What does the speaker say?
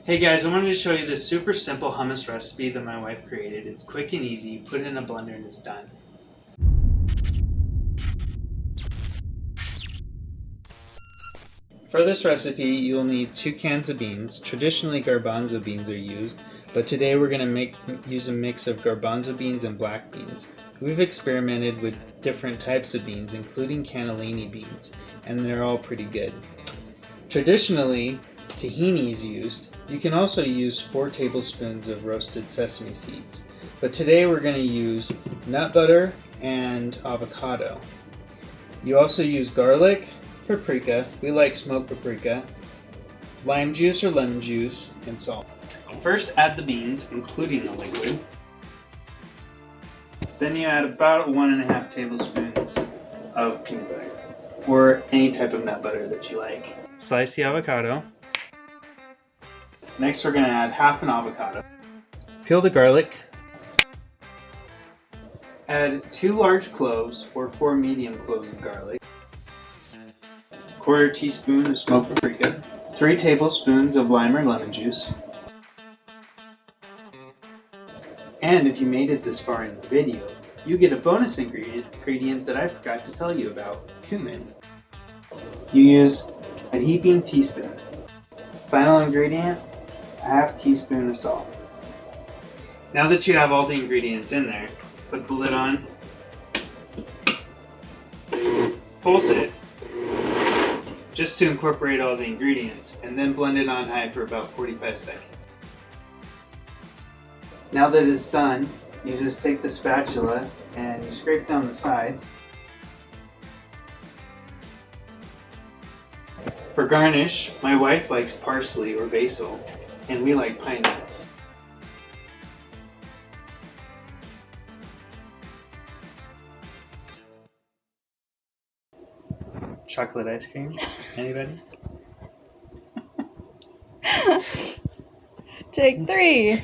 Hey guys, I wanted to show you this super simple hummus recipe that my wife created. It's quick and easy. You put it in a blender and it's done. For this recipe, you'll need 2 cans of beans. Traditionally, garbanzo beans are used, but today we're going to use a mix of garbanzo beans and black beans. We've experimented with different types of beans, including cannellini beans, and they're all pretty good. Traditionally, tahini is used. You can also use 4 tablespoons of roasted sesame seeds, but today we're going to use nut butter and avocado. You also use garlic, paprika, we like smoked paprika, lime juice or lemon juice, and salt. First add the beans, including the liquid. Then you add about 1.5 tablespoons of peanut butter, or any type of nut butter that you like. Slice the avocado. Next we're going to add half an avocado. Peel the garlic. Add 2 large cloves or 4 medium cloves of garlic. 1/4 teaspoon of smoked paprika. 3 tablespoons of lime or lemon juice. And if you made it this far in the video, you get a bonus ingredient that I forgot to tell you about, cumin. You use a heaping teaspoon. Final ingredient, a 1/2 teaspoon of salt. Now that you have all the ingredients in there, put the lid on, pulse it, just to incorporate all the ingredients, and then blend it on high for about 45 seconds. Now that it's done, you just take the spatula and you scrape down the sides. For garnish, my wife likes parsley or basil, and we like pine nuts. Chocolate ice cream? Anybody? Take 3.